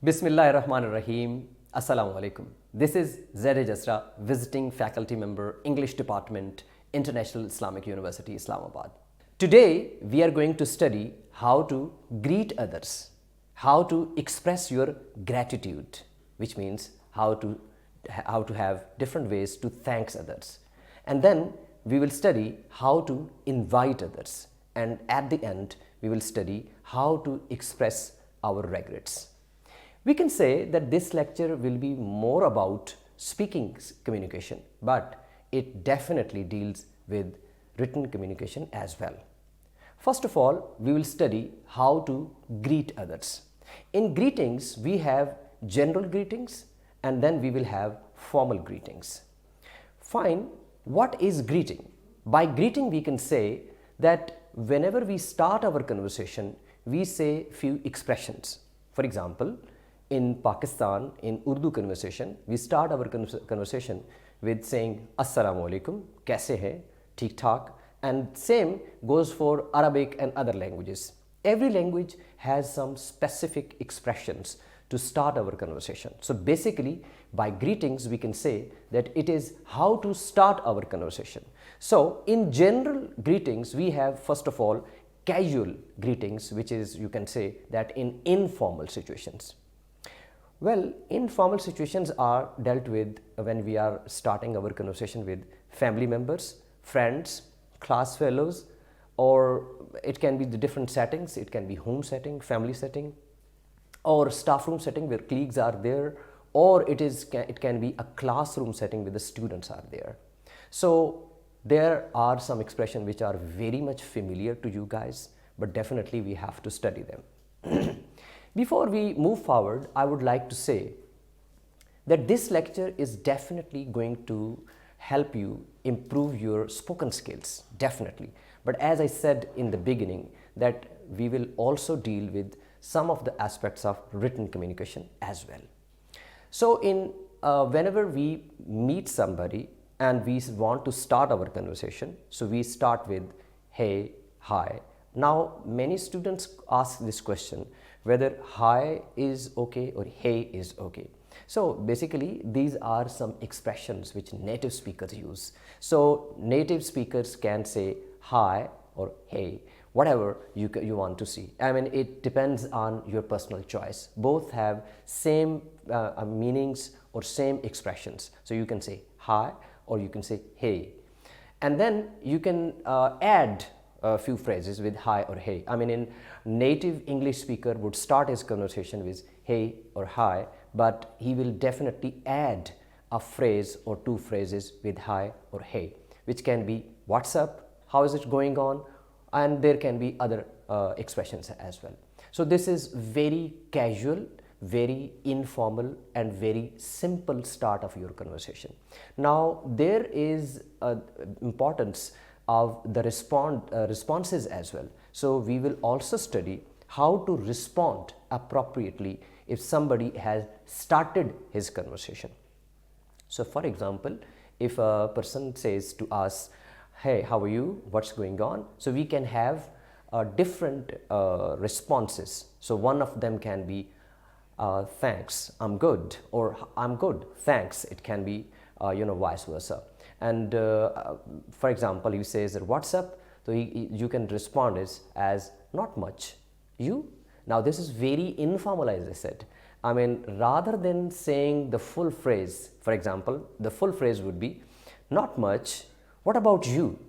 Bismillahirrahmanirrahim. Assalamu alaikum. This is Zaid Jasra, visiting faculty member, English Department, International Islamic University, Islamabad. Today, we are going to study how to greet others, how to express your gratitude, which means how to have different ways to thank others. And then we will study how to invite others. And at the end, we will study how to express our regrets. We can say that this lecture will be more about speaking communication, but it definitely deals with written communication as well. First of all, we will study how to greet others. In greetings, we have general greetings and then we will have formal greetings. Fine, what is greeting? By greeting, we can say that whenever we start our conversation, we say few expressions. For example, in Pakistan, in Urdu conversation, we start our conversation with saying Assalamu alaikum, kaise hai, theek thak, and same goes for Arabic and other languages. Every language has some specific expressions to start our conversation. So basically, by greetings, we can say that it is how to start our conversation. So in general greetings, we have first of all casual greetings, which is, you can say that in informal situations. Well, informal situations are dealt with when we are starting our conversation with family members, friends, class fellows, or it can be the different settings. It can be home setting, family setting, or staff room setting where colleagues are there, or it can be a classroom setting where the students are there. So there are some expressions which are very much familiar to you guys, but definitely we have to study them. Before we move forward, I would like to say that this lecture is definitely going to help you improve your spoken skills, definitely. But as I said in the beginning, that we will also deal with some of the aspects of written communication as well. So whenever we meet somebody and we want to start our conversation, so we start with hey, hi. Now many students ask this question whether hi is okay or hey is okay. So basically these are some expressions which native speakers use. So native speakers can say hi or hey, whatever you want to see. I mean, it depends on your personal choice. Both have same meanings or same expressions. So you can say hi or you can say hey. And then you can add a few phrases with hi or hey. I mean, in native English speaker would start his conversation with hey or hi, but he will definitely add a phrase or two phrases with hi or hey, which can be what's up, how is it going on, and there can be other expressions as well. So this is very casual, very informal and very simple start of your conversation. Now there is importance of the responses as well. So we will also study how to respond appropriately if somebody has started his conversation. So for example, if a person says to us, hey, how are you? What's going on? So we can have different responses. So one of them can be thanks, I'm good, or I'm good, thanks. It can be vice versa. And for example, he says that what's up? So you can respond as not much. You? Now this is very informal, as I said. I mean, rather than saying the full phrase, for example, the full phrase would be not much. What about you?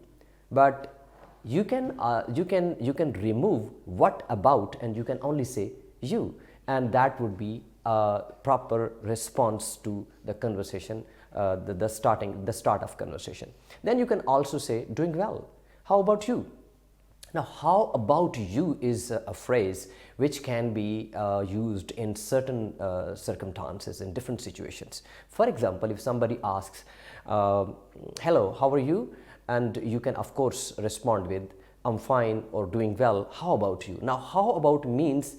But you can remove what about and you can only say you, and that would be a proper response to the conversation, the start of conversation. Then you can also say doing well. How about you? Now, how about you is a phrase which can be used in certain circumstances, in different situations. For example, if somebody asks, hello, how are you? And you can of course respond with I'm fine or doing well, how about you? Now, how about means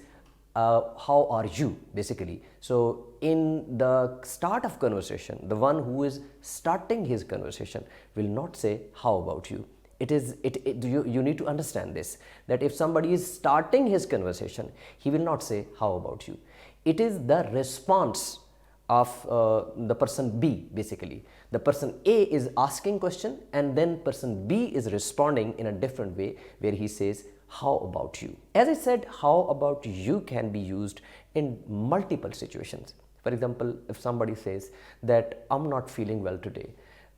how are you basically. So in the start of conversation, the one who is starting his conversation will not say how about you. You need to understand this, that if somebody is starting his conversation, he will not say how about you. It is the response of the person B basically. The person A is asking question and then person B is responding in a different way where he says, how about you? As I said, how about you can be used in multiple situations. For example, if somebody says that I'm not feeling well today,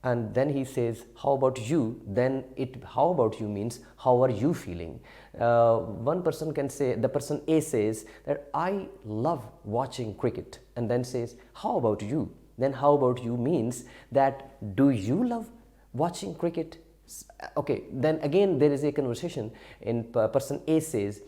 and then he says, how about you? Then how about you means, how are you feeling? One person can say, the person A says that I love watching cricket, and then says, how about you? Then how about you means that, do you love watching cricket? Okay, then again there is a conversation in person A says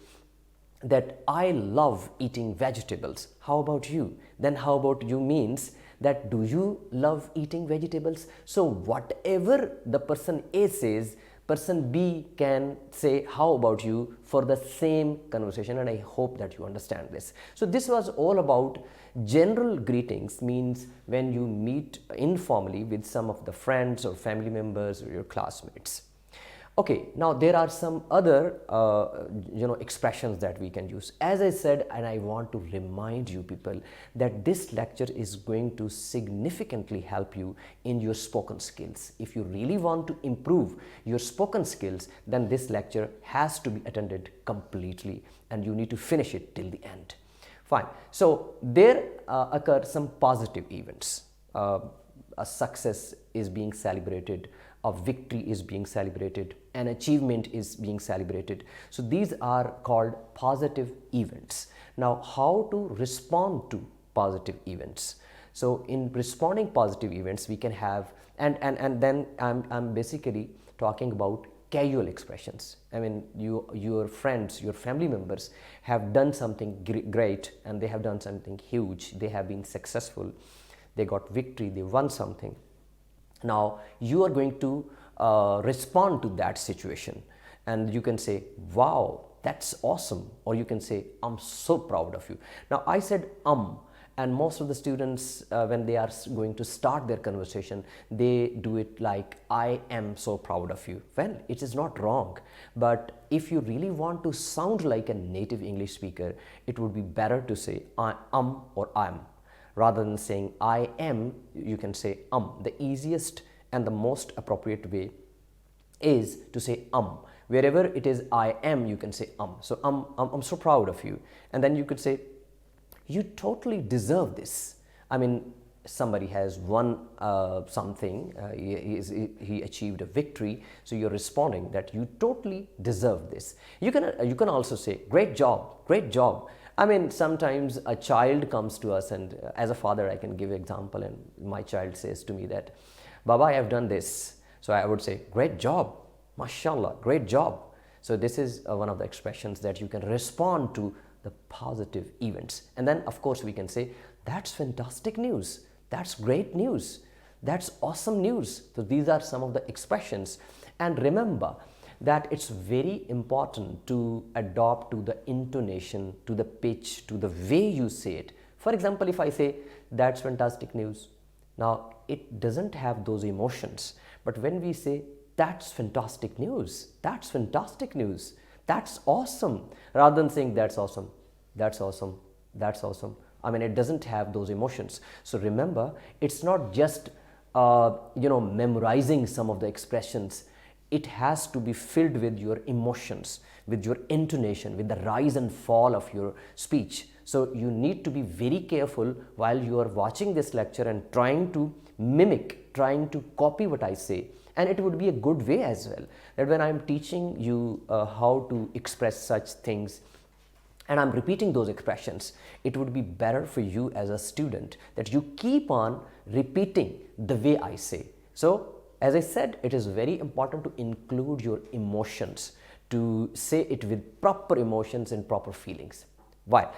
that I love eating vegetables. How about you? Then how about you means that, do you love eating vegetables? So whatever the person A says, person B can say, how about you, for the same conversation, and I hope that you understand this. So this was all about general greetings, means when you meet informally with some of the friends or family members or your classmates. Okay, now there are some other expressions that we can use. As I said, and I want to remind you people that this lecture is going to significantly help you in your spoken skills. If you really want to improve your spoken skills, then this lecture has to be attended completely and you need to finish it till the end. Fine. So there occur some positive events. A success is being celebrated, a victory is being celebrated, an achievement is being celebrated. So these are called positive events. Now, how to respond to positive events? So in responding positive events, we can have, and then I'm basically talking about casual expressions. I mean, your friends, your family members have done something great, and they have done something huge. They have been successful. They got victory. They won something. Now you are going to respond to that situation, and you can say, wow, that's awesome, or you can say, I'm so proud of you. Now I said and most of the students when they are going to start their conversation, they do it like, I am so proud of you. Well, it is not wrong, but if you really want to sound like a native English speaker, it would be better to say I or I'm. Rather than saying I am, you can say The easiest and the most appropriate way is to say Wherever it is I am, you can say So I'm so proud of you. And then you could say, you totally deserve this. I mean, somebody has won something, he achieved a victory, so you're responding that you totally deserve this. You can also say, great job, great job. I mean, sometimes a child comes to us, and as a father I can give an example, and my child says to me that, Baba, I have done this. So I would say, great job, mashallah, great job. So this is one of the expressions that you can respond to the positive events. And then of course we can say, that's fantastic news, that's great news, that's awesome news. So these are some of the expressions. And remember that it's very important to adopt to the intonation, to the pitch, to the way you say it. For example, if I say, that's fantastic news, now it doesn't have those emotions. But when we say, that's fantastic news, that's fantastic news, that's awesome, rather than saying that's awesome, that's awesome, that's awesome, I mean, it doesn't have those emotions. So remember, it's not just memorizing some of the expressions. It has to be filled with your emotions, with your intonation, with the rise and fall of your speech. So you need to be very careful while you are watching this lecture and trying to mimic, trying to copy what I say. And it would be a good way as well, that when I'm teaching you how to express such things, and I'm repeating those expressions, it would be better for you as a student that you keep on repeating the way I say. So as I said, it is very important to include your emotions, to say it with proper emotions and proper feelings. Why?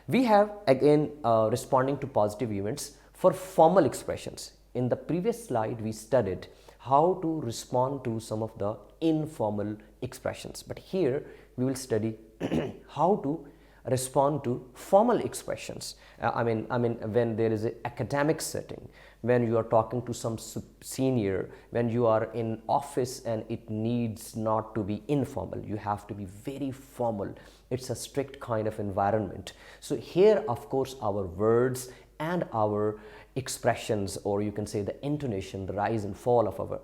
We have again responding to positive events for formal expressions. In the previous slide, we studied how to respond to some of the informal expressions. But here we will study how to respond to formal expressions. I mean when there is an academic setting, when you are talking to some senior, when you are in office, and it needs not to be informal, you have to be very formal. It's a strict kind of environment. So here, of course, our words and our expressions, or you can say the intonation, the rise and fall of our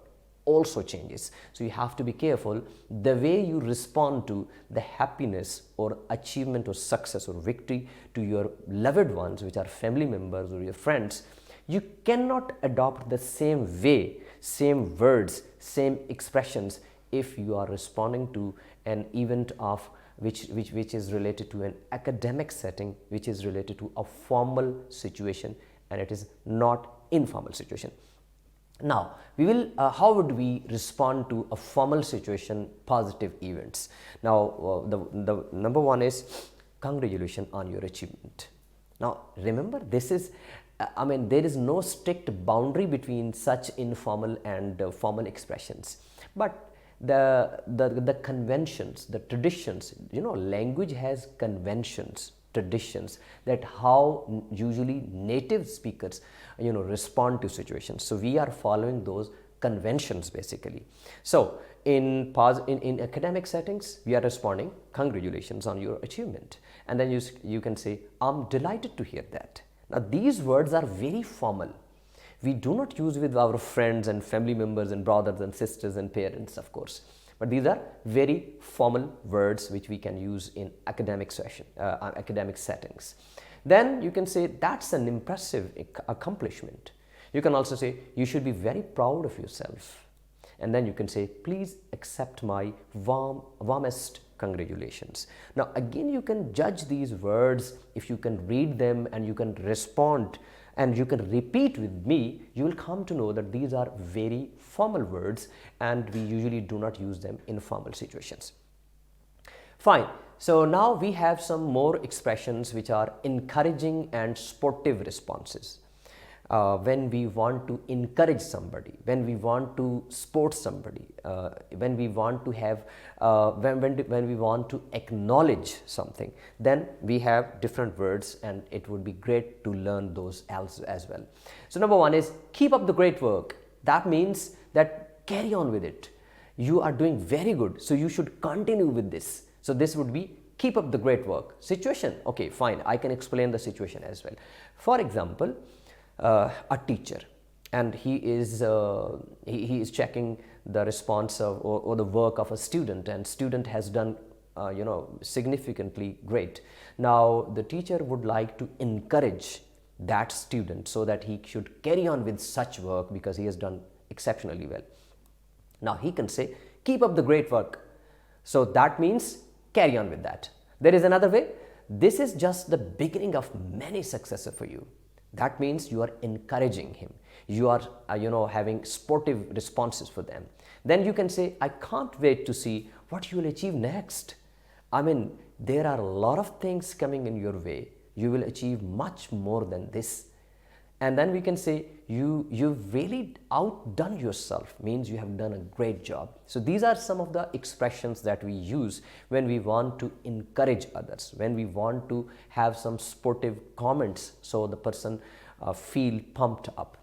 also changes. So you have to be careful the way you respond to the happiness or achievement or success or victory to your loved ones, which are family members or your friends. You cannot adopt the same way, same words, same expressions if you are responding to an event of which is related to an academic setting, which is related to a formal situation, and it is not informal situation. Now, we will, how would we respond to a formal situation, positive events? Now, the number one is congratulations on your achievement. Now, remember, this is, there is no strict boundary between such informal and formal expressions. But the conventions, the traditions, language has conventions, traditions, that how usually native speakers respond to situations. So we are following those conventions basically. So in academic settings, we are responding, congratulations on your achievement, and then you can say, I'm delighted to hear that. Now these words are very formal. We do not use with our friends and family members and brothers and sisters and parents, of course. But these are very formal words which we can use in academic settings. Then you can say, that's an impressive accomplishment. You can also say, you should be very proud of yourself. And then you can say, please accept my warmest congratulations. Now again, you can judge these words if you can read them and you can respond and you can repeat with me. You will come to know that these are very formal words and we usually do not use them in formal situations. Fine. So now we have some more expressions which are encouraging and sportive responses. When we want to encourage somebody, when we want to support somebody, when we want to have, when we want to acknowledge something, then we have different words, and it would be great to learn those as well. So number one is keep up the great work. That means that carry on with it. You are doing very good, so you should continue with this. So this would be keep up the great work. Situation, okay, fine, I can explain the situation as well. For example, a teacher, and he is checking the response of or the work of a student, and student has done significantly great. Now the teacher would like to encourage that student so that he should carry on with such work because he has done exceptionally well. Now he can say, keep up the great work. So that means carry on with that. There is another way. This is just the beginning of many successes for you. That means you are encouraging him. You are, having sportive responses for them. Then you can say, I can't wait to see what you will achieve next. There are a lot of things coming in your way. You will achieve much more than this. And then we can say, you've really outdone yourself, means you have done a great job. So these are some of the expressions that we use when we want to encourage others, when we want to have some sportive comments so the person feel pumped up.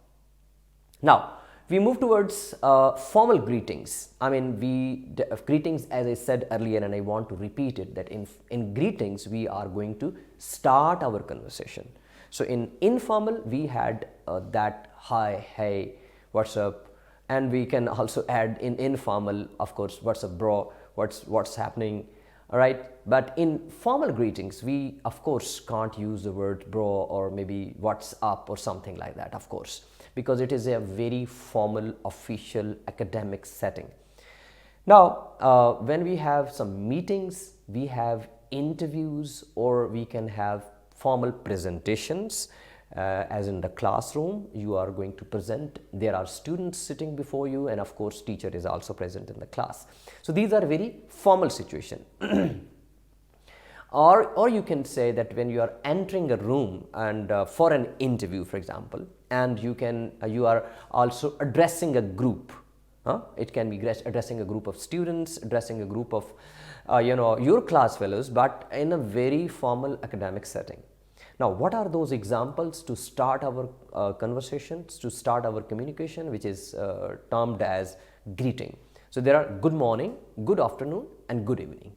Now we move towards formal greetings. Greetings, as I said earlier, and I want to repeat it, that in greetings we are going to start our conversation. So in informal, we had that hi, hey, what's up, and we can also add in informal, of course, what's up, bro, what's happening, all right. But in formal greetings, we of course can't use the word bro or maybe what's up or something like that, of course, because it is a very formal, official, academic setting. Now, when we have some meetings, we have interviews, or we can have formal presentations, as in the classroom, you are going to present. There are students sitting before you, and of course teacher is also present in the class. So these are very formal situation. Or you can say that when you are entering a room and for an interview, for example, and you are also addressing a group. It can be addressing a group of students, addressing a group of your class fellows, but in a very formal academic setting. Now, what are those examples to start our conversations, to start our communication, which is termed as greeting? So, there are good morning, good afternoon, and good evening.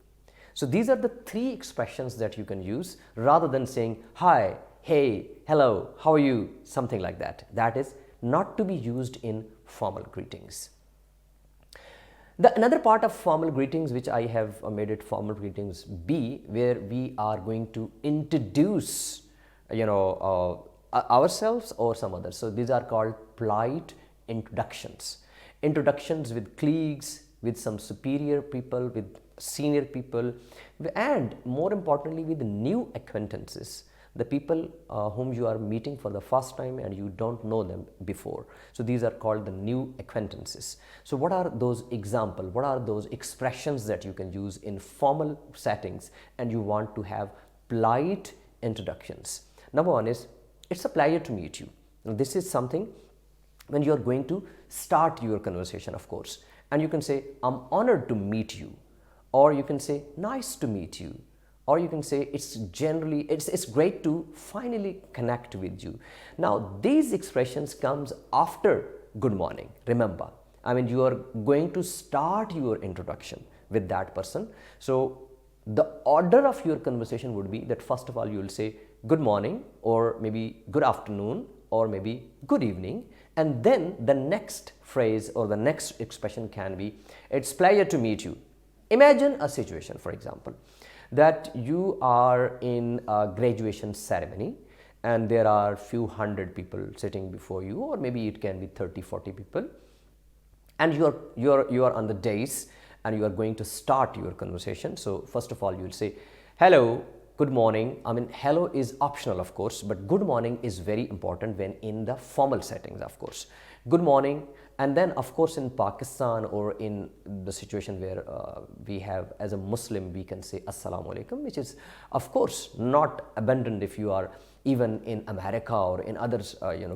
So, these are the three expressions that you can use rather than saying hi, hey, hello, how are you, something like that. That is not to be used in formal greetings. Another part of formal greetings, which I have made it formal greetings B, where we are going to introduce ourselves or some others. So these are called polite introductions. Introductions with colleagues, with some superior people, with senior people, and more importantly with new acquaintances, the people whom you are meeting for the first time and you don't know them before. So these are called the new acquaintances. So what are those examples? What are those expressions that you can use in formal settings and you want to have polite introductions? Number one is, it's a pleasure to meet you. Now, this is something when you are going to start your conversation, of course, and you can say, I'm honored to meet you, or you can say, nice to meet you, or you can say, it's great to finally connect with you. Now, these expressions comes after good morning. Remember, I mean, you are going to start your introduction with that person. So the order of your conversation would be that first of all, you will say good morning, or maybe good afternoon, or maybe good evening. And then the next phrase or the next expression can be, it's pleasure to meet you. Imagine a situation, for example, that you are in a graduation ceremony and there are few hundred people sitting before you, or maybe it can be 30-40 people, and you are on the dais and you are going to start your conversation. So first of all, you will say hello, good morning. I mean, hello is optional, of course, but good morning is very important when in the formal settings, of course. Good morning. And then, of course, in Pakistan or in the situation where we have, as a Muslim, we can say Assalamu alaikum, which is, of course, not abandoned if you are even in America or in other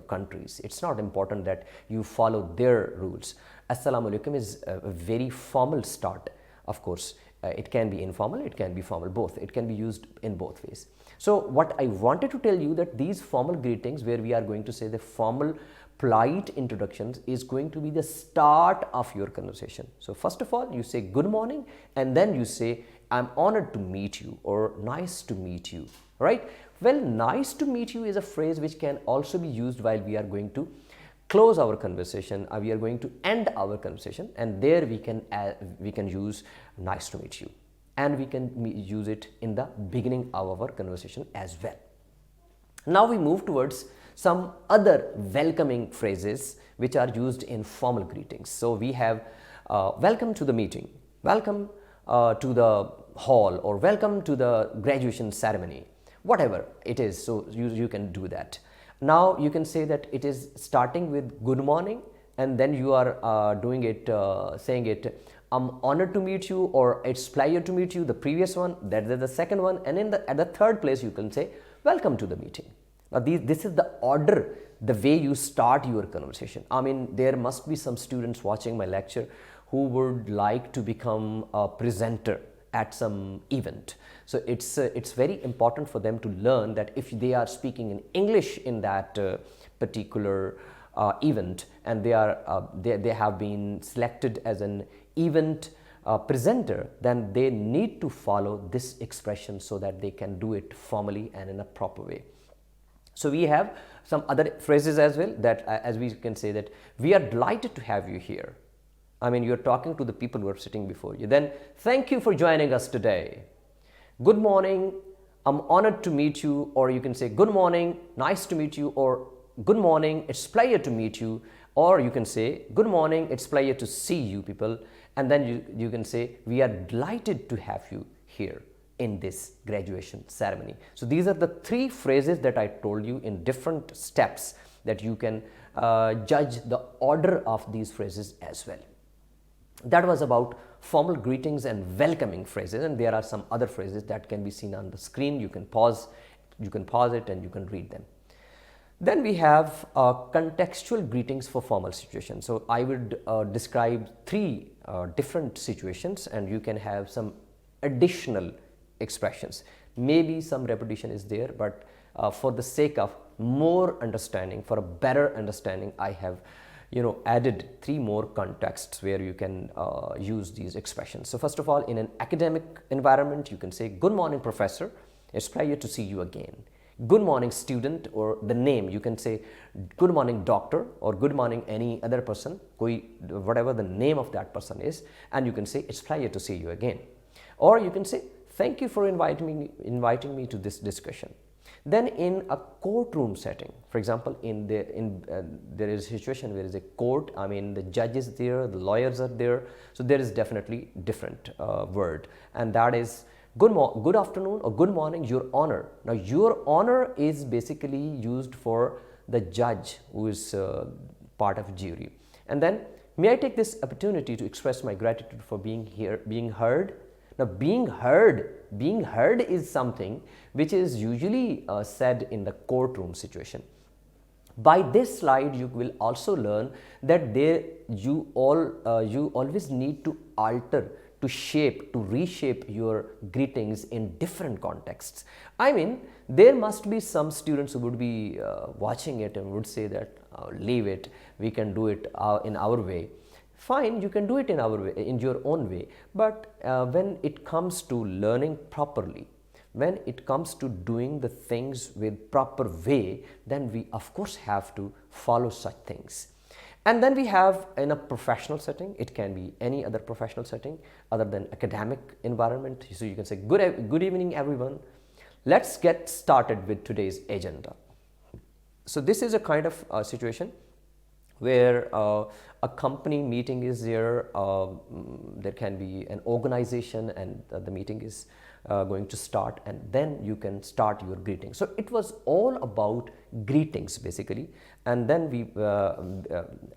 countries. It's not important that you follow their rules. Assalamu alaikum is a very formal start, of course. It can be informal, it can be formal, both. It can be used in both ways. So what I wanted to tell you that these formal greetings, where we are going to say the formal polite introductions, is going to be the start of your conversation. So first of all, you say good morning, and then you say, I'm honored to meet you, or nice to meet you, right? Well, nice to meet you is a phrase which can also be used while we are going to close our conversation, we are going to end our conversation, and there we can use nice to meet you, and we can use it in the beginning of our conversation as well. Now we move towards some other welcoming phrases which are used in formal greetings. So we have welcome to the meeting, welcome to the hall, or welcome to the graduation ceremony, whatever it is. So you can do that. Now you can say that it is starting with good morning, and then you are doing it, saying it, I'm honored to meet you, or it's pleasure to meet you, the previous one, that is the second one, and at the third place you can say welcome to the meeting. Now this is the order, the way you start your conversation. I mean, there must be some students watching my lecture who would like to become a presenter at some event. So it's very important for them to learn that if they are speaking in English in that particular event, and they have been selected as an event presenter, then they need to follow this expression so that they can do it formally and in a proper way. So we have some other phrases as well, that as we can say that we are delighted to have you here. I mean, you're talking to the people who are sitting before you. Then, thank you for joining us today. Good morning, I'm honored to meet you, or you can say good morning, nice to meet you, or good morning, it's pleasure to meet you, or you can say good morning, it's pleasure to see you people, and then you can say we are delighted to have you here in this graduation ceremony. So these are the three phrases that I told you in different steps that you can judge the order of these phrases as well. That was about formal greetings and welcoming phrases, and there are some other phrases that can be seen on the screen. You can pause it and you can read them. Then we have contextual greetings for formal situations. So I would describe three different situations, and you can have some additional expressions. Maybe some repetition is there, but for the sake of more understanding, for a better understanding, I have added 3 more contexts where you can use these expressions. So first of all, in an academic environment, you can say, good morning, professor. It's a pleasure to see you again. Good morning, student, or the name, you can say, good morning, doctor, or good morning, any other person, whatever the name of that person is, and you can say, it's a pleasure to see you again. Or you can say, thank you for inviting me to this discussion. Then in a courtroom setting, for example, there is a situation where there is a court, I mean the judge is there, the lawyers are there, so there is definitely different word, and that is good afternoon or good morning, your honor. Now your honor is basically used for the judge who is part of jury. And then, may I take this opportunity to express my gratitude for being heard. Now being heard is something which is usually said in the courtroom situation. By this slide, you will also learn that you always need to alter, to reshape your greetings in different contexts. I mean, there must be some students who would be watching it and would say that leave it, we can do it in our way. Fine, you can do it in your own way, but when it comes to learning properly, when it comes to doing the things with proper way, then we of course have to follow such things. And then we have, in a professional setting, it can be any other professional setting other than academic environment. So you can say, good evening everyone. Let's get started with today's agenda. So this is a kind of situation where a company meeting is there, there can be an organization, and the meeting is going to start, and then you can start your greeting. So it was all about greetings basically, and then we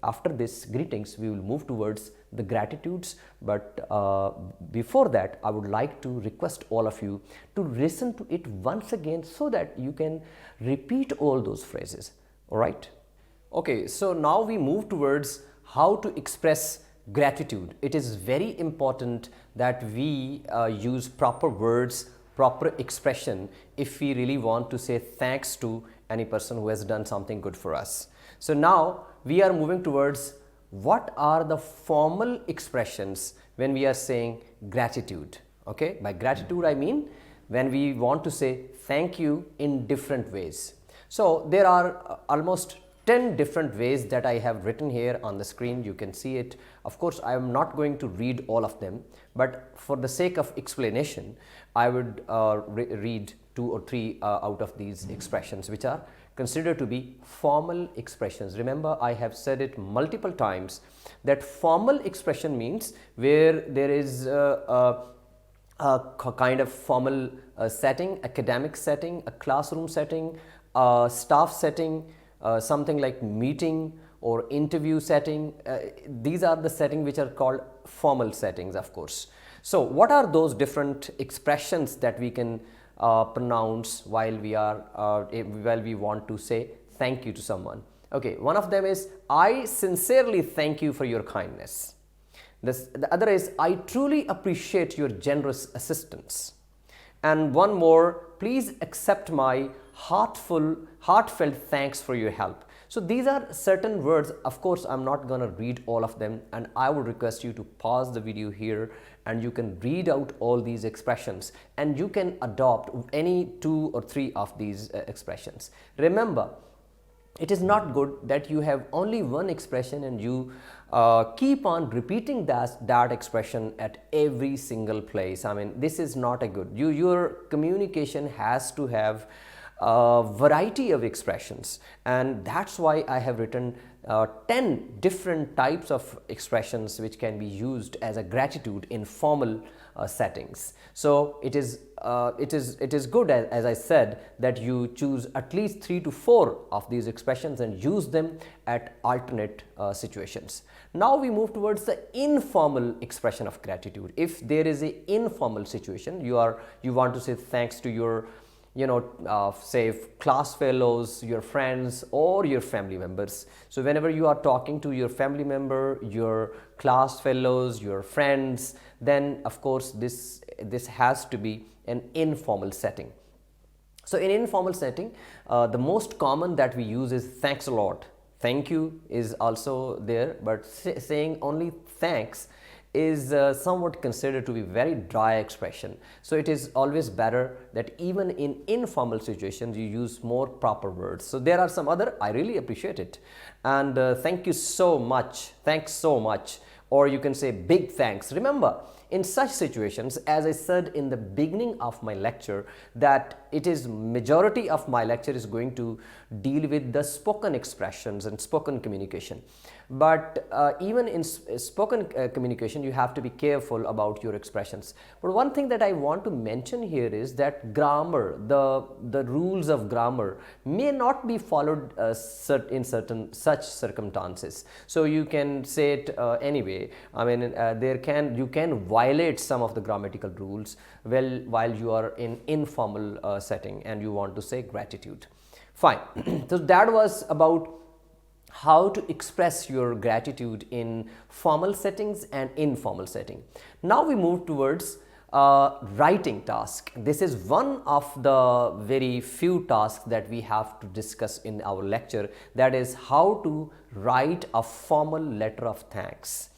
after this greetings we will move towards the gratitudes. But before that, I would like to request all of you to listen to it once again so that you can repeat all those phrases. All right. Okay, so now we move towards how to express gratitude. It is very important that we use proper words, proper expression if we really want to say thanks to any person who has done something good for us. So now we are moving towards what are the formal expressions when we are saying gratitude. Okay, by gratitude I mean when we want to say thank you in different ways. So there are almost 10 different ways that I have written here on the screen. You can see it. Of course, I am not going to read all of them, but for the sake of explanation, I would read 2 or 3 out of these expressions which are considered to be formal expressions. Remember, I have said it multiple times that formal expression means where there is a kind of formal setting, academic setting, a classroom setting, a staff setting, something like meeting or interview setting. These are the settings which are called formal settings, of course. So what are those different expressions that we can pronounce while we want to say thank you to someone? Okay, one of them is I sincerely thank you for your kindness. The other is I truly appreciate your generous assistance. And one more, please accept my heartfelt thanks for your help. So these are certain words. Of course, I'm not going to read all of them, and I would request you to pause the video here and you can read out all these expressions and you can adopt any 2 or 3 of these expressions. Remember, it is not good that you have only one expression and you keep on repeating that expression at every single place. I mean, this is not a good. Your communication has to have a variety of expressions, and that's why I have written 10 different types of expressions which can be used as a gratitude in formal settings. So it is good, as I said, that you choose at least 3 to 4 of these expressions and use them at alternate situations. Now we move towards the informal expression of gratitude. If there is an informal situation, you want to say thanks to your say class fellows, your friends or your family members. So whenever you are talking to your family member, your class fellows, your friends, then of course this has to be an informal setting. So in informal setting, the most common that we use is thanks a lot. Thank you is also there, but saying only thanks is somewhat considered to be very dry expression. So it is always better that even in informal situations you use more proper words. So there are some other, I really appreciate it, and thank you so much, thanks so much, or you can say big thanks. Remember, in such situations, as I said in the beginning of my lecture, that it is majority of my lecture is going to deal with the spoken expressions and spoken communication. But even in spoken communication, you have to be careful about your expressions. But one thing that I want to mention here is that grammar, the rules of grammar may not be followed in certain such circumstances. So you can say it anyway. I mean, you can violate some of the grammatical rules while you are in informal setting and you want to say gratitude. Fine. So that was about how to express your gratitude in formal settings and informal setting. Now we move towards writing task. This is one of the very few tasks that we have to discuss in our lecture, that is how to write a formal letter of thanks.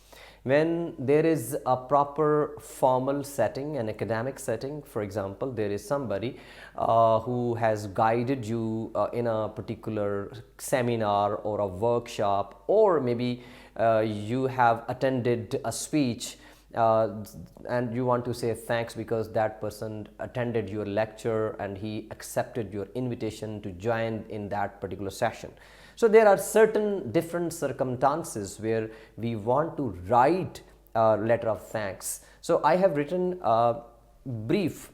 When there is a proper formal setting, an academic setting, for example, there is somebody who has guided you in a particular seminar or a workshop, or maybe you have attended a speech and you want to say thanks because that person attended your lecture and he accepted your invitation to join in that particular session. So there are certain different circumstances where we want to write a letter of thanks. So I have written a brief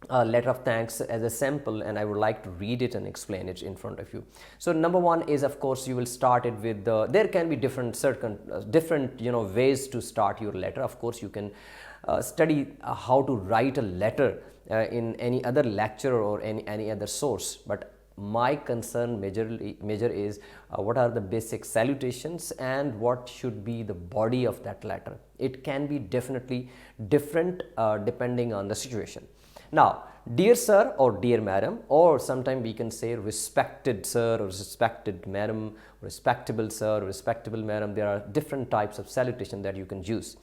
letter of thanks as a sample, and I would like to read it and explain it in front of you. So number one is, of course, you will start it with there can be different ways to start your letter. Of course, you can study how to write a letter in any other lecture or any other source, but my concern major is what are the basic salutations and what should be the body of that letter. It can be definitely different depending on the situation. Now, dear sir or dear madam, or sometimes we can say respected sir or respected madam, respectable sir, respectable madam. There are different types of salutation that you can use.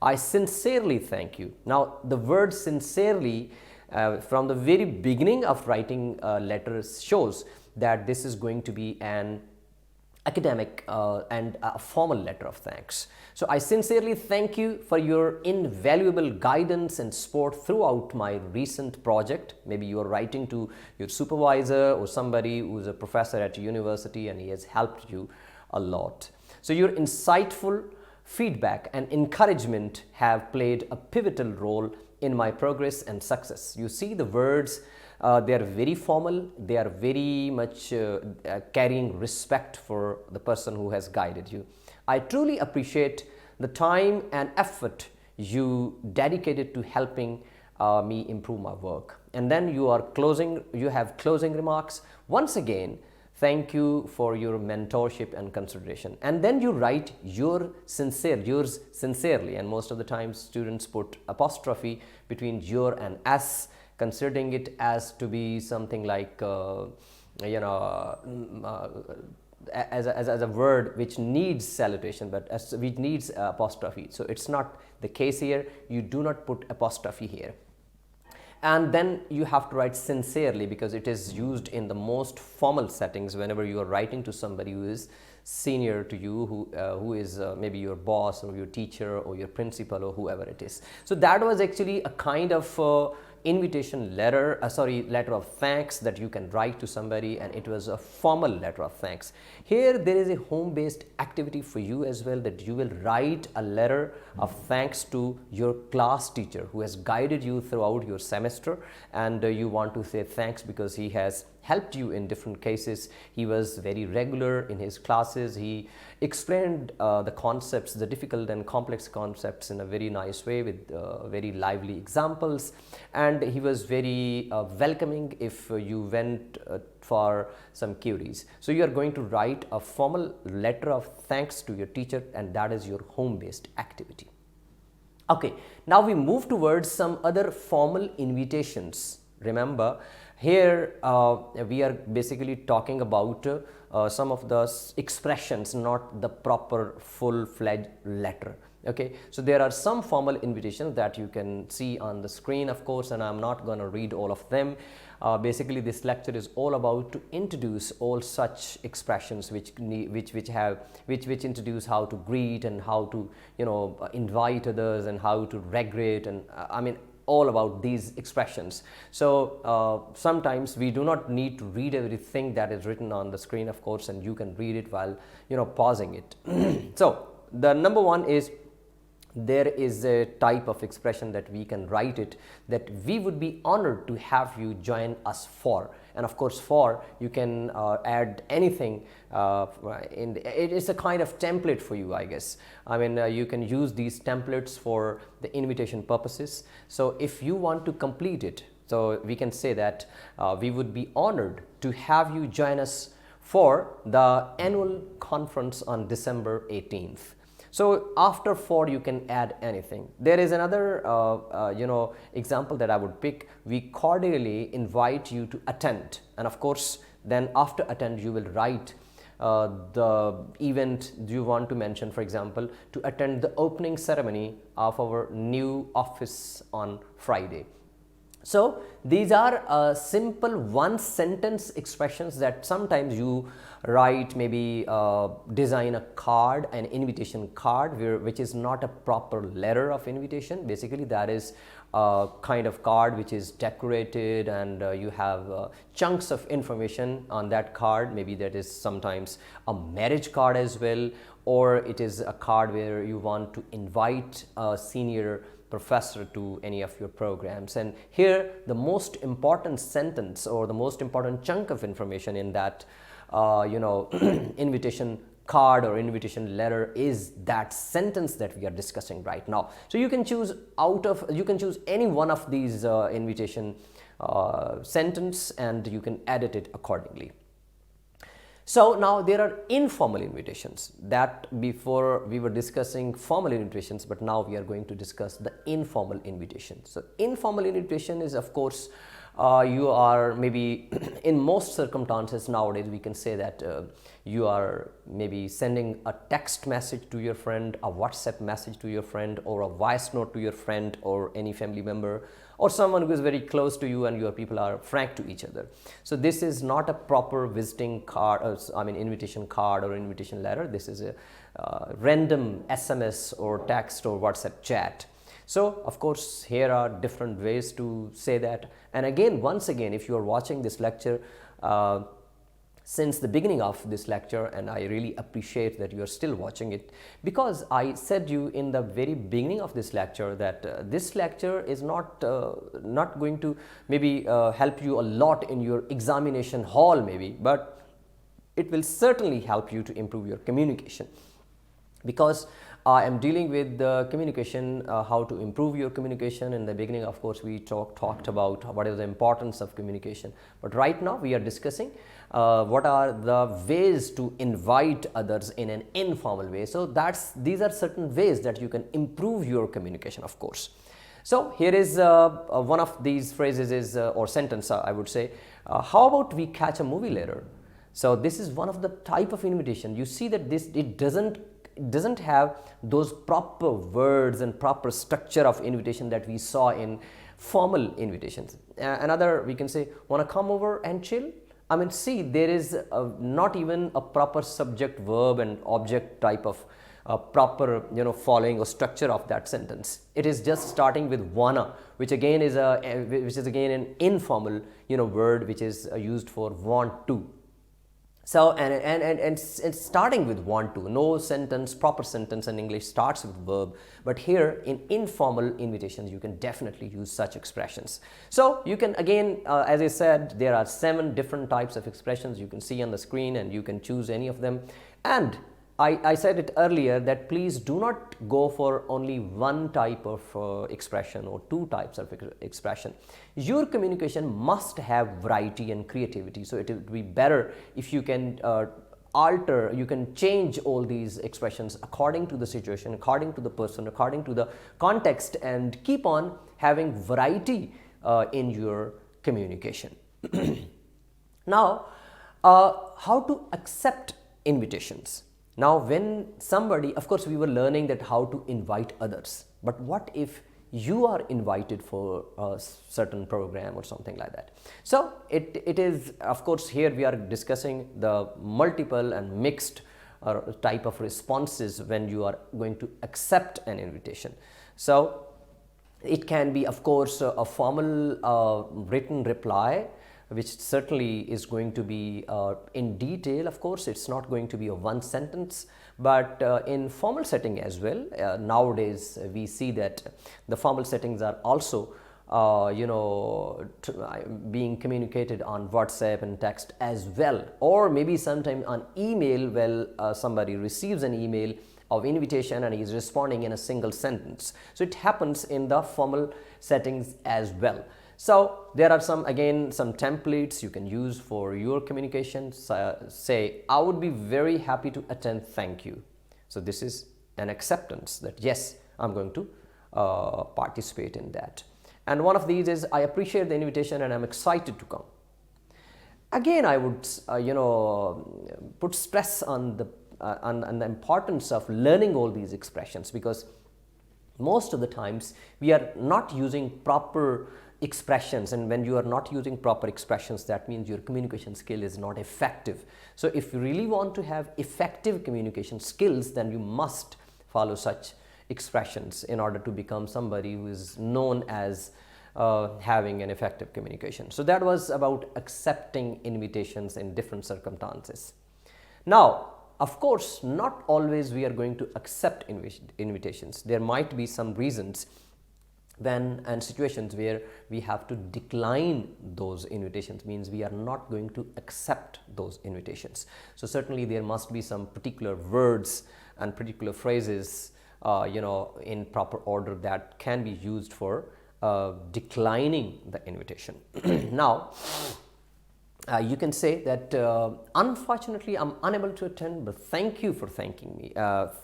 I sincerely thank you. Now, the word sincerely from the very beginning of writing letters shows that this is going to be an academic and a formal letter of thanks. So I sincerely thank you for your invaluable guidance and support throughout my recent project. Maybe you are writing to your supervisor or somebody who is a professor at a university and he has helped you a lot. So your insightful feedback and encouragement have played a pivotal role in my progress and success. You see the words, they are very formal, they are very much carrying respect for the person who has guided you. I truly appreciate the time and effort you dedicated to helping me improve my work. And then you have closing remarks. Once again, thank you for your mentorship and consideration. And then you write yours sincerely, and most of the time students put apostrophe between your and s, considering it as to be something like as a word which needs salutation, but which needs apostrophe. So it's not the case here. You do not put apostrophe here. And then you have to write sincerely because it is used in the most formal settings whenever you are writing to somebody who is senior to you, who is maybe your boss or your teacher or your principal or whoever it is. So that was actually a kind of invitation letter, letter of thanks that you can write to somebody, and it was a formal letter of thanks. Here there is a home-based activity for you as well, that you will write a letter of thanks to your class teacher who has guided you throughout your semester, and you want to say thanks because he has helped you in different cases. He was very regular in his classes. He explained the concepts, the difficult and complex concepts, in a very nice way with very lively examples, and he was very welcoming if you went for some queries. So you are going to write a formal letter of thanks to your teacher, and that is your home-based activity. Okay, now we move towards some other formal invitations Remember, here we are basically talking about some of the expressions, not the proper full-fledged letter. Okay, so there are some formal invitations that you can see on the screen, of course, and I'm not going to read all of them. Basically, this lecture is all about to introduce all such expressions which introduce how to greet and how to invite others and how to regret, and I mean all about these expressions. So sometimes we do not need to read everything that is written on the screen, of course, and you can read it while pausing it. So the number one is, there is a type of expression that we can write it, that we would be honored to have you join us for. And of course, for you can add anything it is a kind of template for you, I guess. I mean, you can use these templates for the invitation purposes. So if you want to complete it, so we can say that we would be honored to have you join us for the annual conference on December 18th. So after for you can add anything. There is another example that I would pick. We cordially invite you to attend, and of course then after attend you will write the event you want to mention, for example, to attend the opening ceremony of our new office on Friday. So these are simple one sentence expressions that sometimes you write, maybe design a card, an invitation card, which is not a proper letter of invitation. Basically that is a kind of card which is decorated, and you have chunks of information on that card. Maybe that is sometimes a marriage card as well, or it is a card where you want to invite a senior professor to any of your programs. And here the most important sentence or the most important chunk of information in that invitation card or invitation letter is that sentence that we are discussing right now. So you can choose any one of these invitation sentence, and you can edit it accordingly. So now there are informal invitations. That before we were discussing formal invitations, but now we are going to discuss the informal invitation. So informal invitation is, of course, you are maybe in most circumstances nowadays we can say that you are maybe sending a text message to your friend, a WhatsApp message to your friend, or a voice note to your friend or any family member, or someone who is very close to you, and your people are frank to each other. So this is not a proper visiting card, invitation card or invitation letter. This is a random SMS or text or WhatsApp chat. So of course here are different ways to say that. And again, once again, if you are watching this lecture since the beginning of this lecture, and I really appreciate that you are still watching it, because I said you in the very beginning of this lecture that this lecture is not going to maybe help you a lot in your examination hall maybe, but it will certainly help you to improve your communication, because I am dealing with the communication, how to improve your communication. In the beginning, of course, we talked about what is the importance of communication, but right now we are discussing what are the ways to invite others in an informal way. So these are certain ways that you can improve your communication, of course. So here is one of these phrases is or sentence, I would say, how about we catch a movie later? So this is one of the type of invitation. You see that it doesn't have those proper words and proper structure of invitation that we saw in formal invitations. Another, we can say, want to come over and chill? I mean, see, there is not even a proper subject, verb and object type of proper following or structure of that sentence. It is just starting with wanna, which again is an informal word which is used for want to. So and starting with want to, no sentence, proper sentence in English starts with verb, but here in informal invitations you can definitely use such expressions. So you can again, as I said, there are 7 different types of expressions you can see on the screen, and you can choose any of them. And I said it earlier that please do not go for only one type of expression or 2 types of expression. Your communication must have variety and creativity. So it would be better if you can alter, you can change all these expressions according to the situation, according to the person, according to the context, and keep on having variety in your communication. Now, how to accept invitations. Now, when somebody, of course, we were learning that how to invite others, but what if you are invited for a certain program or something like that? So it is, of course, here we are discussing the multiple and mixed type of responses when you are going to accept an invitation. So it can be, of course, a formal written reply, which certainly is going to be in detail. Of course, it's not going to be a one sentence, but in formal setting as well, nowadays we see that the formal settings are also being communicated on WhatsApp and text as well, or maybe sometime on email. Well, somebody receives an email of invitation and he is responding in a single sentence. So it happens in the formal settings as well. So there are some templates you can use for your communications. Say, I would be very happy to attend, thank you. So this is an acceptance that yes, I'm going to participate in that. And one of these is, I appreciate the invitation and I'm excited to come. Again, I would put stress on the importance of learning all these expressions, because most of the times we are not using proper expressions, and when you are not using proper expressions, that means your communication skill is not effective. So if you really want to have effective communication skills, then you must follow such expressions in order to become somebody who is known as having an effective communication. So that was about accepting invitations in different circumstances. Now, of course, not always we are going to accept invitations. There might be some reasons and situations where we have to decline those invitations, means we are not going to accept those invitations. So certainly there must be some particular words and particular phrases in proper order that can be used for declining the invitation. Now, you can say that unfortunately I'm unable to attend, but thank you for thanking me,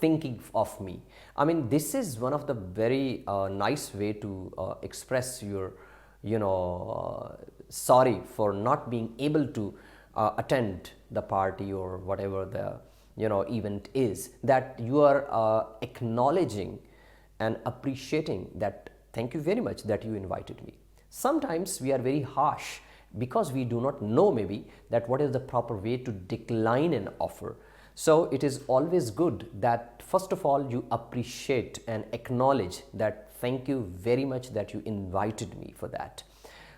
thinking of me. I mean, this is one of the very nice way to express your sorry for not being able to attend the party or whatever the event is, that you are acknowledging and appreciating that thank you very much that you invited me. Sometimes we are very harsh because we do not know maybe that what is the proper way to decline an offer. So it is always good that first of all you appreciate and acknowledge that thank you very much that you invited me for that.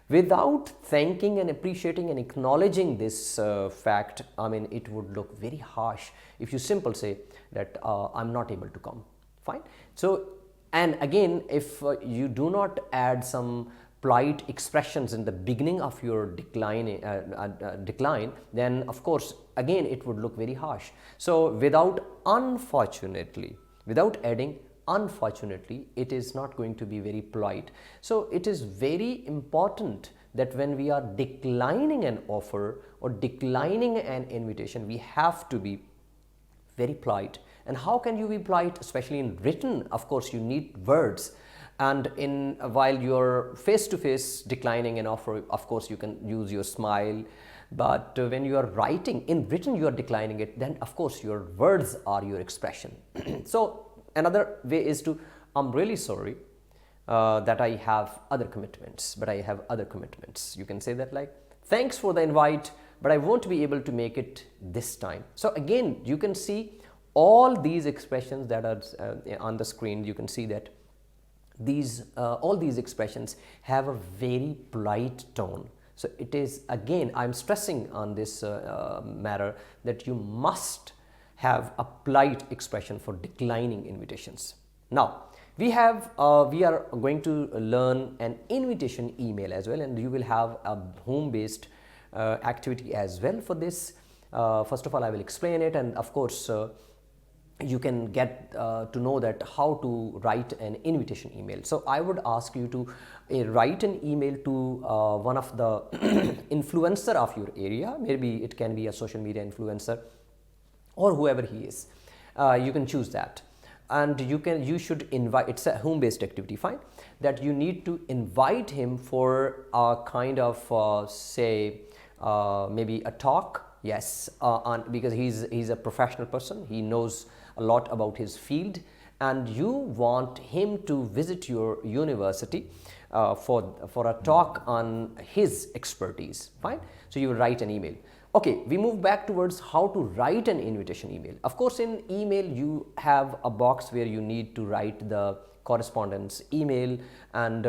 Without thanking and appreciating and acknowledging this fact, I mean, it would look very harsh if you simply say that I'm not able to come. Fine. So, and again, if you do not add some polite expressions in the beginning of your decline, then of course again it would look very harsh. So without adding unfortunately, it is not going to be very polite. So it is very important that when we are declining an offer or declining an invitation, we have to be very polite. And how can you be polite? Especially in written, of course you need words. And while you're face-to-face declining an offer, of course you can use your smile. But when you are writing, in written you are declining it, then of course your words are your expression. So another way is to, I'm really sorry that I have other commitments, but I have other commitments. You can say that like, thanks for the invite, but I won't be able to make it this time. So again, you can see all these expressions that are on the screen. You can see that all these expressions have a very polite tone. So it is, again, I'm stressing on this matter that you must have a polite expression for declining invitations. Now, we are going to learn an invitation email as well, and you will have a home-based activity as well for this. First of all, I will explain it, and of course, you can get to know that how to write an invitation email. So I would ask you to write an email to one of the influencer of your area. Maybe it can be a social media influencer or whoever he is. You can choose that, and you should invite. It's a home-based activity, fine. that you need to invite him for a kind of maybe a talk. Yes, because he's a professional person, he knows a lot about his field, and you want him to visit your university for a talk on his expertise. Fine, so you will write an email. Okay, we move back towards how to write an invitation email. Of course, in email you have a box where you need to write the correspondence email, and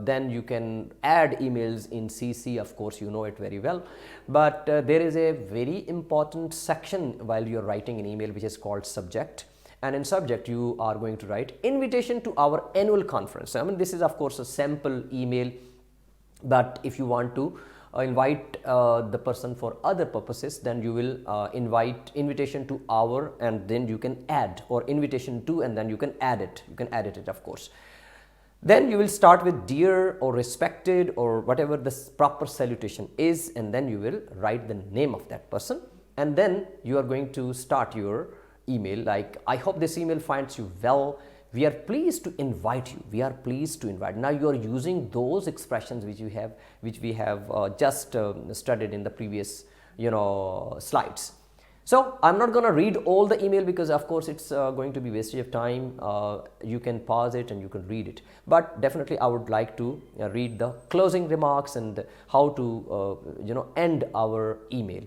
then you can add emails in CC. Of course, you know it very well, but there is a very important section while you're writing an email which is called subject, and in subject you are going to write invitation to our annual conference. I mean, this is of course a sample email, but if you want to invite the person for other purposes, then you will invite invitation to our, and then you can add, or invitation to, and then you can add it, you can edit it of course. Then you will start with dear or respected or whatever the proper salutation is, and then you will write the name of that person, and then you are going to start your email like, I hope this email finds you well. We are pleased to invite you. We are pleased to invite. Now you are using those expressions which we have just studied in the previous slides. So I'm not going to read all the email because of course it's going to be wastage of time. You can pause it and you can read it. But definitely I would like to read the closing remarks and how to end our email.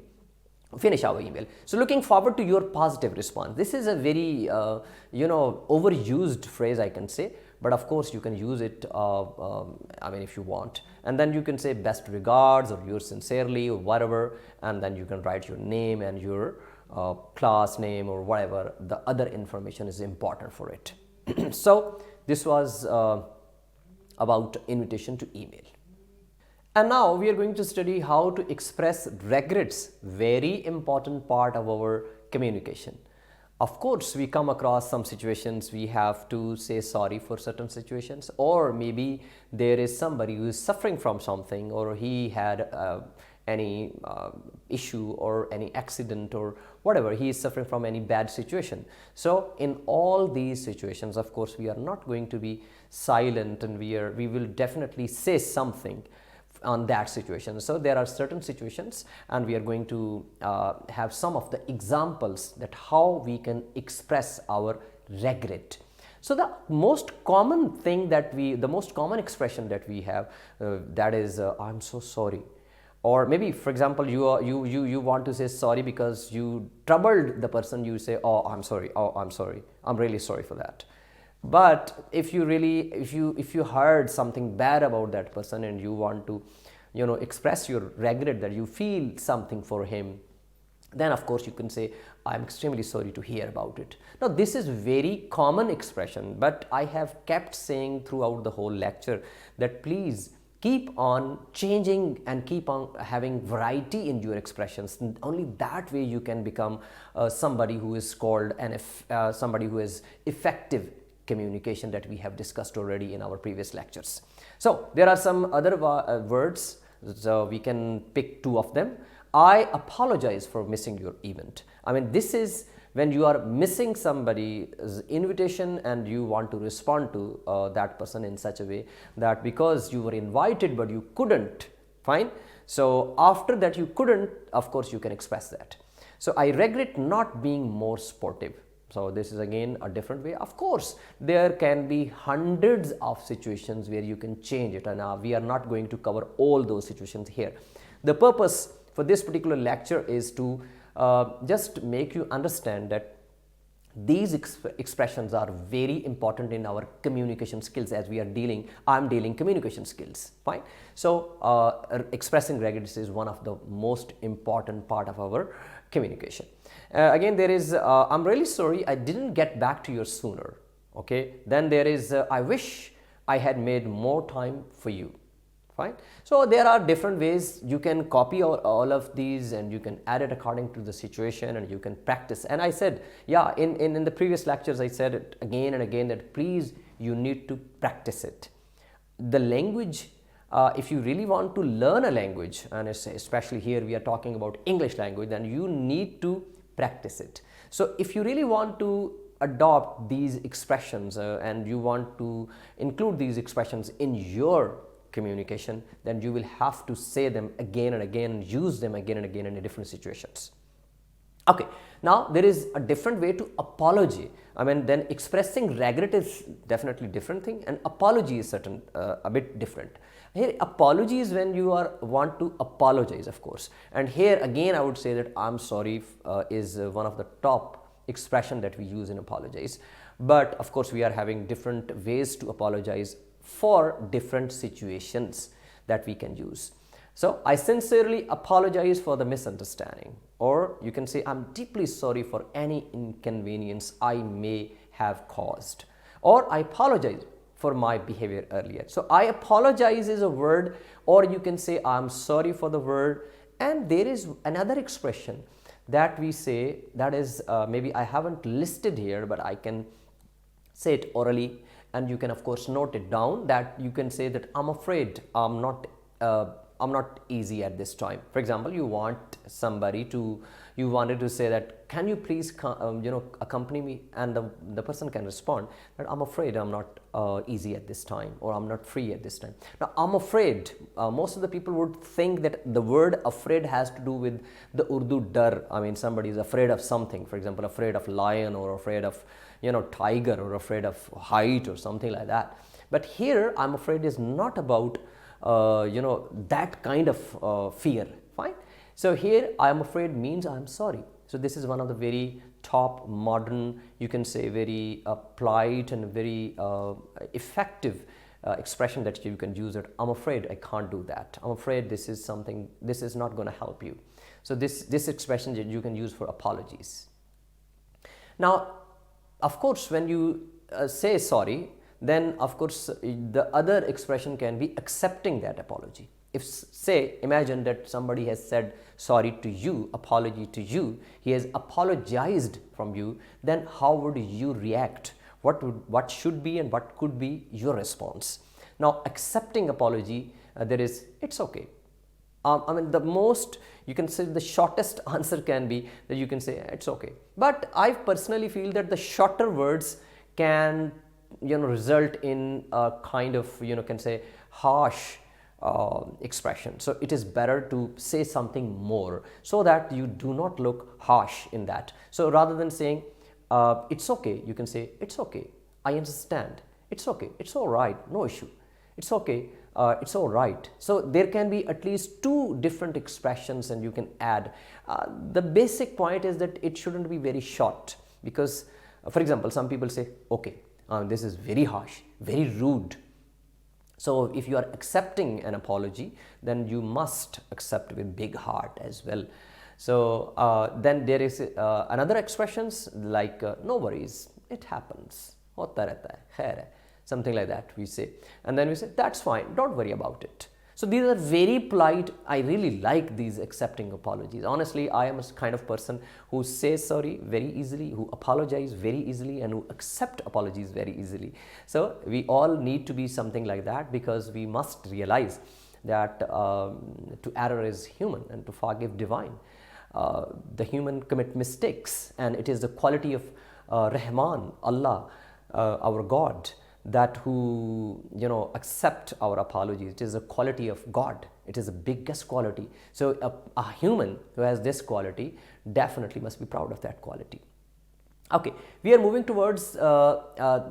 Finish our email. So looking forward to your positive response. This is a very overused phrase, I can say, but of course you can use it I mean, if you want, and then you can say best regards or yours sincerely or whatever, and then you can write your name and your class name or whatever the other information is important for it. So this was about invitation to email. And now we are going to study how to express regrets, very important part of our communication. Of course, we come across some situations we have to say sorry for certain situations, or maybe there is somebody who is suffering from something, or he had any issue or any accident or whatever, he is suffering from any bad situation. So in all these situations, of course, we are not going to be silent, and we will definitely say something on that situation. So there are certain situations, and we are going to have some of the examples that how we can express our regret. So the most common thing the most common expression that we have, that is I'm so sorry. Or maybe, for example, you want to say sorry because you troubled the person. You say, oh, I'm sorry. Oh, I'm sorry. I'm really sorry for that. But if you heard something bad about that person and you want to express your regret, that you feel something for him, then of course you can say, I'm extremely sorry to hear about it. Now this is very common expression, but I have kept saying throughout the whole lecture that please keep on changing and keep on having variety in your expressions. Only that way you can become somebody who is called somebody who is effective communication, that we have discussed already in our previous lectures. So there are some other words, so we can pick two of them. I apologize for missing your event. I mean, this is when you are missing somebody's invitation and you want to respond to that person in such a way that because you were invited but you couldn't. Fine. So after that you couldn't, of course you can express that. So I regret not being more sportive. So this is again a different way. Of course, there can be hundreds of situations where you can change it, and we are not going to cover all those situations here. The purpose for this particular lecture is to just make you understand that these expressions are very important in our communication skills, as we are I'm dealing communication skills. Fine. So expressing regrets is one of the most important part of our communication. Again, there is I'm really sorry I didn't get back to you sooner. Okay. Then there is I wish I had made more time for you. Fine. So there are different ways you can copy all of these, and you can add it according to the situation, and you can practice. And I said, yeah, in the previous lectures I said it again and again that please, you need to practice it. The language, if you really want to learn a language, and especially here we are talking about English language, then you need to practice it. So if you really want to adopt these expressions and you want to include these expressions in your communication, then you will have to say them again and again and use them again and again in different situations. Okay, now there is a different way to apology. I mean, then expressing regret is definitely different thing, and apology is certain a bit different. Here, apology is when you want to apologize, of course. And here again, I would say that I'm sorry is one of the top expression that we use in apologize. But of course, we are having different ways to apologize for different situations that we can use. So, I sincerely apologize for the misunderstanding, or you can say I'm deeply sorry for any inconvenience I may have caused, or I apologize for my behavior earlier. So, I apologize is a word, or you can say I'm sorry for the word. And there is another expression that we say, that is maybe I haven't listed here, but I can say it orally, and you can of course note it down, that you can say that I'm afraid I'm not easy at this time. For example, you wanted to say that, can you please accompany me, and the person can respond that I'm afraid I'm not easy at this time, or I'm not free at this time. Now, I'm afraid, most of the people would think that the word afraid has to do with the Urdu dar. I mean, somebody is afraid of something, for example, afraid of lion, or afraid of tiger, or afraid of height, or something like that. But here, I'm afraid is not about that kind of fear. Fine. So here, I am afraid means I am sorry. So this is one of the very top modern, you can say very polite and very effective expression that you can use, that I'm afraid I can't do that. I'm afraid this is something, this is not going to help you. So this expression that you can use for apologies. Now, of course, when you say sorry, then of course the other expression can be accepting that apology. If, say, imagine that somebody has said sorry to you, apology to you, he has apologized from you, then how would you react? What should be and what could be your response? Now, accepting apology, there is, it's okay. I mean, the most, you can say the shortest answer can be that you can say it's okay. But I personally feel that the shorter words can result in a kind of can say harsh expression. So it is better to say something more so that you do not look harsh in that. So rather than saying it's okay, you can say it's okay, I understand, it's okay, it's all right, no issue, it's okay, it's all right. So there can be at least two different expressions, and you can add. The basic point is that it shouldn't be very short, because for example, some people say okay, this is very harsh, very rude. So if you are accepting an apology, then you must accept with big heart as well. So then there is another expressions like no worries, it happens, hota rehta hai, khair hai, something like that we say, and then we say that's fine, don't worry about it. So these are very polite. I really like these accepting apologies. Honestly, I am a kind of person who says sorry very easily, who apologize very easily, and who accept apologies very easily. So we all need to be something like that, because we must realize that to error is human and to forgive divine. The human commit mistakes, and it is the quality of Rahman, Allah, our God, that who accept our apologies. It is a quality of God. It is the biggest quality. So a human who has this quality definitely must be proud of that quality. Okay, we are moving towards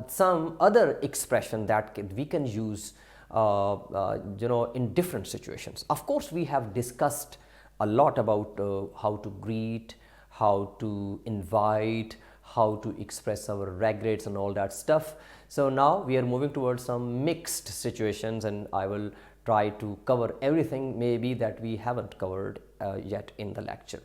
some other expression that we can use in different situations. Of course, we have discussed a lot about how to greet, how to invite, how to express our regrets and all that stuff. So now we are moving towards some mixed situations, and I will try to cover everything maybe that we haven't covered yet in the lecture.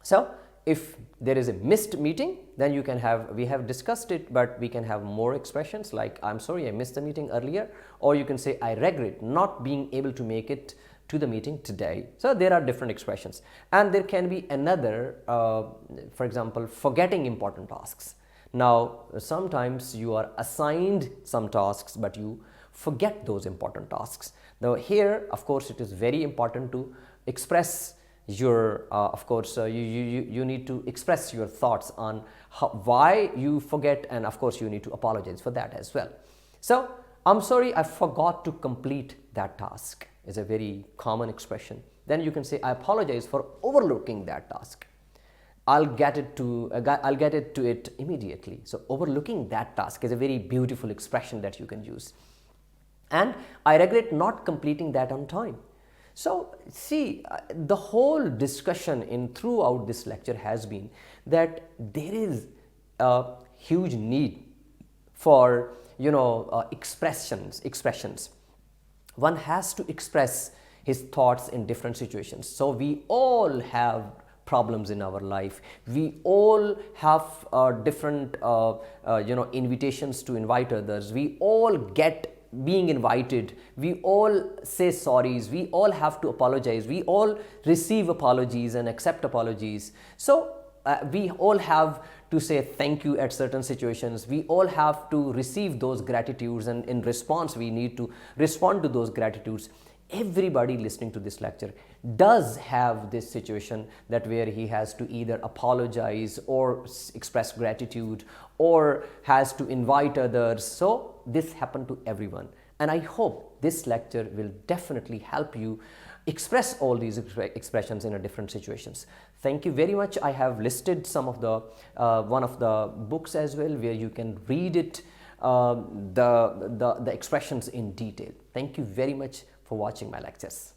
So if there is a missed meeting, then you can have, we have discussed it, but we can have more expressions like I'm sorry I missed the meeting earlier, or you can say I regret not being able to make it to the meeting today. So there are different expressions, and there can be another, for example, forgetting important tasks. Now sometimes you are assigned some tasks, but you forget those important tasks. Now here, of course, it is very important to express your of course you need to express your thoughts on why you forget, and of course you need to apologize for that as well. So I'm sorry, I forgot to complete that task is a very common expression. Then you can say, I apologize for overlooking that task. I'll get it to it immediately. So overlooking that task is a very beautiful expression that you can use. And I regret not completing that on time. So see, the whole discussion in throughout this lecture has been that there is a huge need for expressions. One has to express his thoughts in different situations. So we all have problems in our life. We all have different invitations to invite others. We all get being invited. We all say sorries. We all have to apologize. We all receive apologies and accept apologies. So we all have to say thank you at certain situations. We all have to receive those gratitudes, and in response we need to respond to those gratitudes. Everybody listening to this lecture does have this situation that where he has to either apologize or express gratitude or has to invite others. So this happened to everyone, and I hope this lecture will definitely help you express all these expressions in a different situations. Thank you very much. I have listed some of the one of the books as well where you can read it, the expressions in detail. Thank you very much for watching my lectures.